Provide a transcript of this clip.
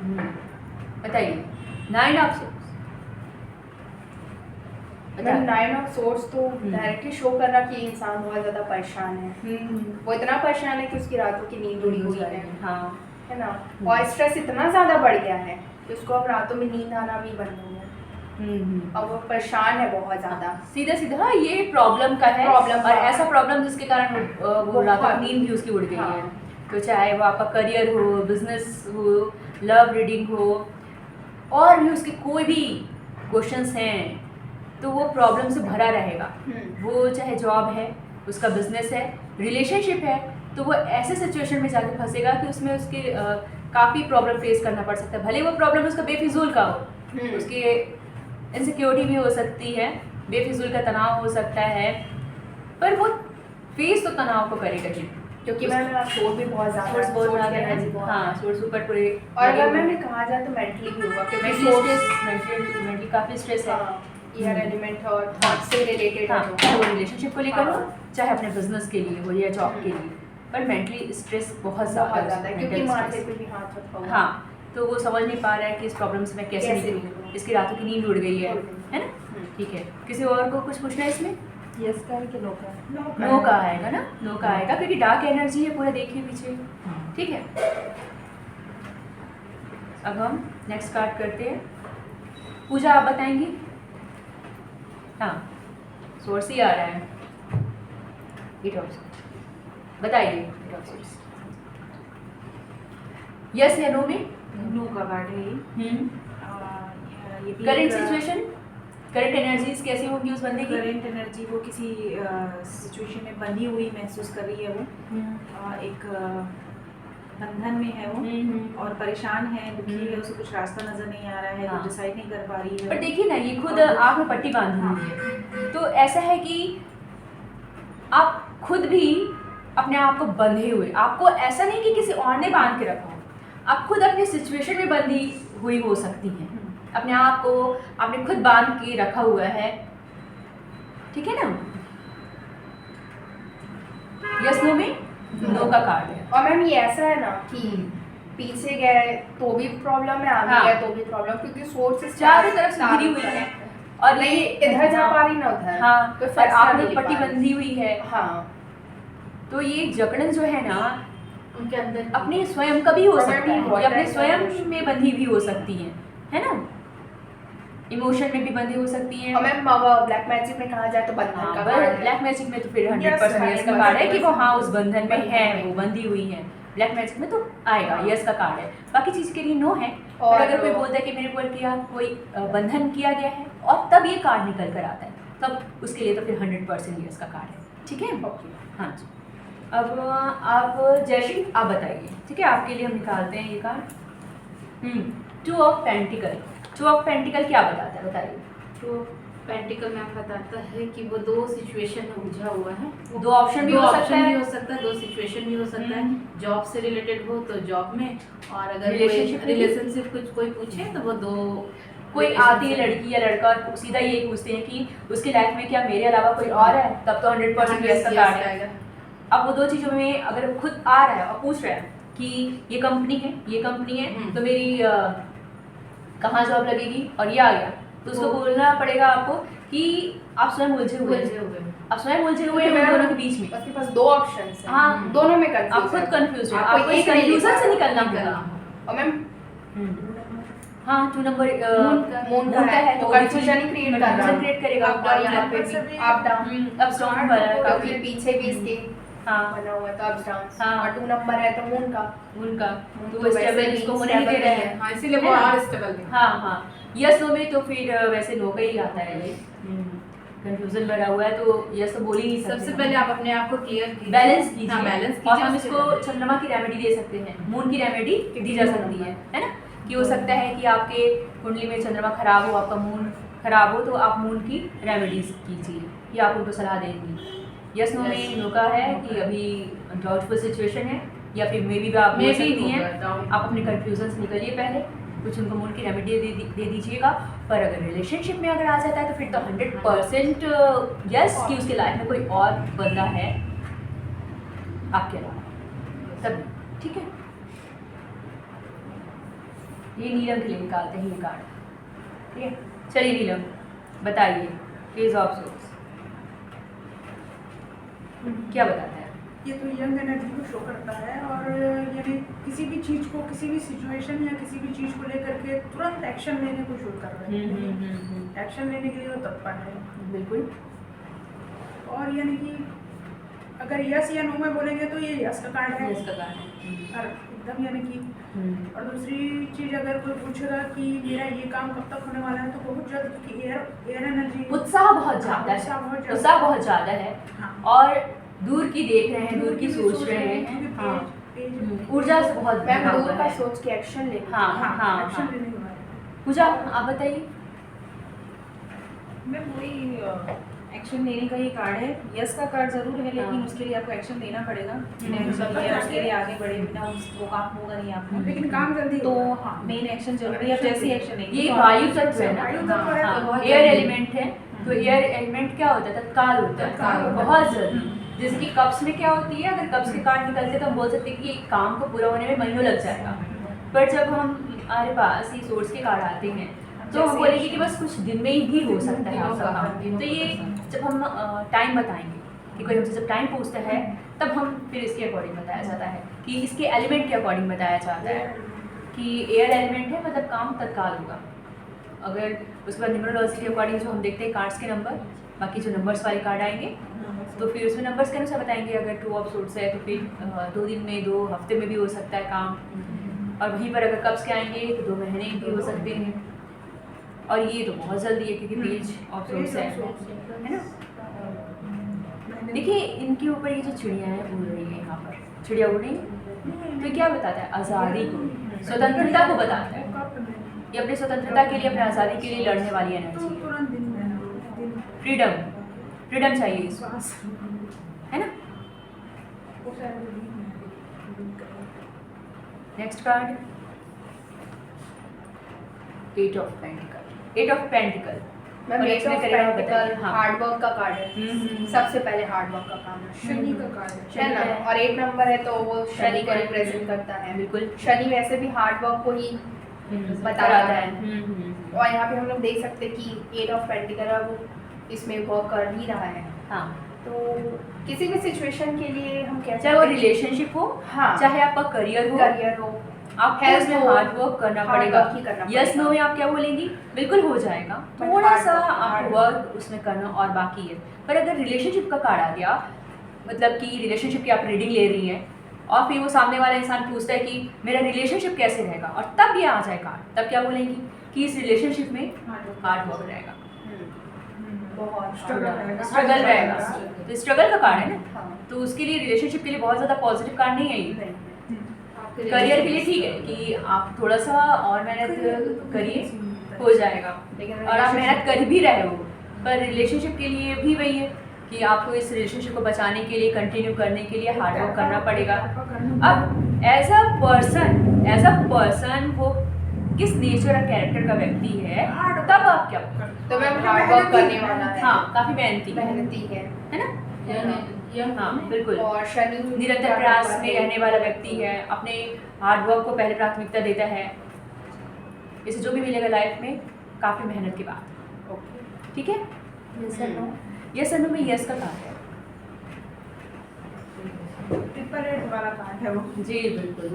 बताइए। 9 of source. Ma'am 9 of source तो directly show कर रहा कि इंसान बहुत ज़्यादा परेशान है। वो इतना परेशान है कि उसकी रातों की नींद उड़ी हुई है। हाँ, है ना। और स्ट्रेस इतना ज़्यादा बढ़ गया है कि उसको अब रातों में नींद आना भी बंद हो गया। अब वो परेशान है बहुत ज़्यादा। सीधा सीधा ये प्रॉब्लम का है। प्रॉब्लम और ऐसा प्रॉब्लम जिसके कारण वो रातों की नींद भी उसकी उड़ गई है। तो चाहे वो आपका करियर हो, बिजनेस हो, लव रीडिंग हो, और भी उसके कोई भी क्वेश्चंस हैं, तो वो प्रॉब्लम से भरा रहेगा। वो चाहे जॉब है, उसका बिजनेस है, रिलेशनशिप है, तो वो ऐसे सिचुएशन में जाके फंसेगा कि उसमें उसके काफ़ी प्रॉब्लम फेस करना पड़ सकता है। भले वो प्रॉब्लम उसका बेफिजूल का हो, उसके इनसिक्योरिटी भी हो सकती है, बेफिजूल का तनाव हो सकता है, पर वो फेस तो तनाव को करेगा जी, क्योंकि मैम सोर्स भी बहुत ज़्यादा सोर्स बहुत ज़्यादा है। हाँ, सोर्स ऊपर पूरे। और अगर मैम कहा जाए तो मेंटली भी होगा, क्योंकि मेंटली काफ़ी स्ट्रेस है। एयर एलिमेंट और थॉट से रिलेटेड है। चाहे वो रिलेशनशिप को लेकर हो, चाहे अपने बिजनेस के लिए हो या जॉब के लिए, पर मेंटली स्ट्रेस बहुत ज़्यादा है, क्योंकि माथे पे भी हाथ रखा हुआ है। हाँ, तो वो समझ नहीं पा रहा है कि इस प्रॉब्लम से मैं कैसे निकलूँ। इसकी रातों की नींद उड़ गई है ना। ठीक है, किसी और को कुछ पूछना है इसमें? यस का है कि नो का? नो का आएगा ना, नो का आएगा, क्योंकि डार्क एनर्जी है पूरा, देखिए पीछे। ठीक है, अब हम नेक्स्ट कार्ड करते हैं। पूजा आप बताएंगी? हाँ, सोर्स ही आ रहा है। बताइए। यस या नो में? नो का कार्ड है ये। करंट सिचुएशन, करंट एनर्जीज कैसी होंगी उस बंदे की? करंट एनर्जी वो किसी सिचुएशन में बंधी हुई महसूस कर रही है। वो एक बंधन में है वो, और परेशान है, दुखी है, उसे कुछ रास्ता नजर नहीं आ रहा है, वो डिसाइड नहीं कर पा रही है। पर देखिए ना, ये खुद आँख में पट्टी बांधी हुई है, तो ऐसा है कि आप खुद भी अपने आप को बंधे हुए, आपको ऐसा नहीं कि किसी और ने बांध के रखा हो, आप खुद अपनी सिचुएशन में बंधी हुई हो सकती हैं। अपने आप को आपने खुद बांध के रखा हुआ है। ठीक है ना। यस नो में नो का कार्ड है। और मैम ये ऐसा है ना कि पीछे गए तो भी प्रॉब्लम है, आगे गए तो भी प्रॉब्लम, क्योंकि सोर्स से चारों तरफ से घिरी हुई है, और नहीं इधर जा पा रही ना उधर। हाँ, तो और आपने पट्टी बंधी हुई है। हाँ, तो ये जकड़न जो है ना, उनके अंदर अपने स्वयं का भी हो सकता है, या अपने स्वयं में बंधी भी हो सकती है ना। इमोशन में भी बंधी हो सकती है। और मैम ब्लैक मैजिक में कहा जाए तो बंधन का कार्ड है। ब्लैक मैजिक में तो फिर 100% यस का कार्ड है कि वो हाँ उस बंधन में है, वो बंधी हुई है। ब्लैक मैजिक में तो आएगा, यस का कार्ड है। बाकी चीज के लिए नो है। और अगर कोई बोलता है कि मेरे ऊपर किया कोई बंधन किया गया है, और तब ये कार्ड निकल कर आता है, तब उसके लिए तो फिर 100% यस का कार्ड है। ठीक है, हाँ जी। अब आप जयश्री आप बताइए। ठीक है, आपके लिए हम निकालते हैं ये card. 2 of pentacle. 2 of pentacle क्या बताता है, बताइए। तो पेंटिकल मैम बताता है कि वो दो सिचुएशन में उलझा हुआ है। दो ऑप्शन भी हो सकता है, दो सिचुएशन भी हो सकता है। जॉब से रिलेटेड हो तो जॉब में, और अगर रिलेशनशिप कुछ कोई पूछे तो वो दो, कोई आती है लड़की या लड़का और सीधा ये पूछते हैं कि उसकी लाइफ में क्या मेरे अलावा कोई और है, तब तो 100% यस का कार्ड है। अब वो दो चीज़ों में अगर खुद आ रहा है और पूछ रहा है कि ये कंपनी है तो मेरी कहाँ जॉब लगेगी, और ये आ गया, तो उसको बोलना पड़ेगा आपको कि आप स्वयं उलझे हुए हैं, आप स्वयं उलझे हुए हैं दोनों के बीच में। उसके पास दो ऑप्शंस हैं। हाँ, दोनों में कंफ्यूज आप खुद कंफ्यूज हैं, आपको आपको इस कंफ्यूजन से निकलना होगा। और मैम हाँ, 2 नंबर मून का है, तो कंफ्यूजन ही क्रिएट कर रहा है, क्रिएट करेगा। और यहाँ पे भी अप डाउन, अप डाउन पर है क्योंकि काफी। पीछे भी इसके हाँ, बना हुआ है, तो अप डाउन। हाँ, और 2 नंबर है तो मून का तो वो स्टेबल इसको होने नहीं दे रहे हैं। हाँ, इसीलिए वो और स्टेबल है। हाँ, यस नो में तो फिर वैसे नो का ही आता है ये। कंफ्यूजन भरा हुआ है, तो यस तो बोल ही नहीं सकते। सबसे पहले आप अपने आप को क्लियर कीजिए, बैलेंस कीजिए। हाँ, बैलेंस कीजिए। और हम इसको चंद्रमा की रेमेडी दे सकते हैं, मून की रेमेडी दी जा सकती है ना। कि हो सकता है कि आपके कुंडली में चंद्रमा खराब हो, आपका मून खराब हो, तो आप मून की रेमेडीज कीजिए, ये आप उनको सलाह देंगी। यस नो में नो का है कि अभी डाउटफुल सिचुएशन है, या फिर मे बी आप बोल सकती हैं आप अपने कन्फ्यूजन से निकलिए, पहले कुछ उनको मून की रेमेडी दे दीजिएगा। पर अगर रिलेशनशिप में अगर आ जाता है तो फिर तो 100% यस कि उसके लाइफ में कोई और बंदा है आपके अलावा, तब ठीक है। ये नीलम के लिए निकालते हैं ये कार्ड, ठीक है। चलिए नीलम बताइए, पेज ऑफ सोर्स क्या बताता है? ये तो यंग एनर्जी को शो करता है, और यानी किसी भी चीज़ को, किसी भी सिचुएशन या किसी भी चीज़ को लेकर के तुरंत एक्शन लेने को शो कर रहा है। एक्शन लेने के लिए वो तत्पर है बिल्कुल। और यानी कि अगर यस या नो में बोलेंगे तो ये यस का कार्ड है, इसका कार्ड है। और एकदम यानी कि और दूसरी चीज़ अगर कोई पूछेगा कि मेरा ये काम कब तक होने वाला है, तो बहुत जल्द की एयर एनर्जी, उत्साह बहुत ज़्यादा है, उत्साह बहुत ज़्यादा है, हाँ। और दूर की देख रहे हैं, दूर की सोच रहे हैं, हाँ, ऊर्जा से बहुत मैम भरा दूर हुआ का है। सोच के एक्शन ले। हाँ हाँ हाँ एक्शन हाँ। लेने के बाद पूजा आप बताइए। मैं वही एक्शन लेने का ही कार्ड है। यस का कार्ड जरूर है, लेकिन हाँ। उसके लिए आपको एक्शन लेना पड़ेगा। सबका उसके लिए आगे बढ़े बिना वो काम होगा नहीं आपको। लेकिन काम जल्दी तो होगा। हाँ, मेन एक्शन जरूरी है। जैसे एक्शन लेंगे ये तो वायु तत्व है ना, वायु तत्व है, तो बहुत एयर जल्दी। एलिमेंट है, तो एयर एलिमेंट क्या होता है? तत्काल होता तत्काल है, होता है। बहुत जल्दी। जैसे कि कप्स में क्या होती है, अगर कप्स के कार्ड निकलते हैं तो हम बोल सकते हैं कि एक काम को पूरा होने में महीनों लग जाएगा, पर जब हम हमारे पास ये सोर्स के कार्ड आते हैं तो हम बोलेंगे कि बस कुछ दिन में ही भी हो सकता है आपका काम। तो ये जब हम टाइम बताएंगे कि कोई हमसे जब टाइम पूछता है, तब हम फिर इसके अकॉर्डिंग बताया जाता है कि इसके एलिमेंट के अकॉर्डिंग बताया जाता है कि एयर एलिमेंट है, मतलब काम तत्काल होगा। अगर उसके बाद न्यूमरोलॉजी के अकॉर्डिंग जो हम देखते हैं कार्ड्स के नंबर, बाकी जो नंबर्स वाले कार्ड आएंगे तो फिर उसमें नंबर्स के अनुसार बताएंगे। अगर 2 ऑफ सोर्ट्स है तो फिर 2 दिन में, 2 हफ्ते में भी हो सकता है काम, और वहीं पर अगर कप्स के आएंगे तो 2 महीने भी हो सकते हैं, और ये तो बहुत जल्दी है क्योंकि पेज ऑफ सोर्ट्स है ना। देखिए इनके ऊपर ये जो चिड़िया है उड़ रही है, यहाँ पर चिड़िया उड़ रही है, तो क्या बताता है? आज़ादी को, स्वतंत्रता को बताता है। ये अपनी स्वतंत्रता के लिए, अपनी आज़ादी के लिए लड़ने वाली एनर्जी है। तुरंत दिन में फ्रीडम, फ्रीडम चाहिए इसको, है ना। Next card, 8 of pentacle. 8 of pentacle ma'am और एट इसमें ऑफ करेगा पेंटिकल बताइए। हाँ। हार्ड वर्क का कार्ड है। हम्म। सबसे पहले हार्ड वर्क का काम है शनि का कार्ड है ना, और 8 नंबर है तो वो शनि को रिप्रेजेंट करता है। बिल्कुल शनि वैसे भी हार्ड वर्क को ही बता बताता रहा है। है। और यहाँ पे हम लोग देख सकते हैं कि 8 ऑफ पेंटिकल है, वो इसमें वर्क कर ही रहा है। हाँ, तो किसी भी सिचुएशन के लिए हम कह चाहे वो सकते हैं कि- रिलेशनशिप हो, हाँ, चाहे आपका करियर हो, करियर हो, आपको health उसमें हो, हार्ड वर्क करना hard पड़ेगा। work ही करना यस पड़ेगा। नो में आप क्या बोलेंगी? बिल्कुल हो जाएगा, But थोड़ा hard सा work, आपको hard वर्क उसमें करना और बाकी है। पर अगर रिलेशनशिप का कार्ड आ गया, मतलब कि रिलेशनशिप की आप रीडिंग ले रही हैं और फिर वो सामने वाला इंसान पूछता है कि मेरा रिलेशनशिप कैसे रहेगा, और तब ये आ जाए कार्ड, तब क्या बोलेंगी कि इस रिलेशनशिप में हार्ड वर्क रहेगा, बहुत Struggle रहेगा। स्ट्रगल रहेगा। रहेगा। तो स्ट्रगल का कार्ड है ना, हाँ। तो उसके लिए रिलेशनशिप के लिए बहुत ज़्यादा पॉजिटिव कार्ड नहीं है ये। नहीं। करियर के लिए ठीक है कि आप थोड़ा सा और मेहनत करिए, हो जाएगा, लेकिन और आप मेहनत कर भी रहे हो। पर रिलेशनशिप के लिए भी वही है कि आपको इस रिलेशनशिप को बचाने के लिए, कंटिन्यू करने के लिए हार्ड वर्क करना पड़ेगा। अब एज अ पर्सन वो किस नेचर और कैरेक्टर का व्यक्ति है, तब आप क्या करोगे? तो मैम हार्ड वर्क करने वाला है। हाँ, काफ़ी मेहनती है ना। हाँ बिल्कुल, और शनि निरंतर प्रयास में रहने वाला व्यक्ति है, अपने हार्ड वर्क को पहले प्राथमिकता देता है। इसे जो भी मिलेगा लाइफ में काफ़ी मेहनत के बाद, ठीक है। यस और नो में यस का कार्ड है। ट्रिपल 8 वाला कार्ड है वो। जी बिल्कुल,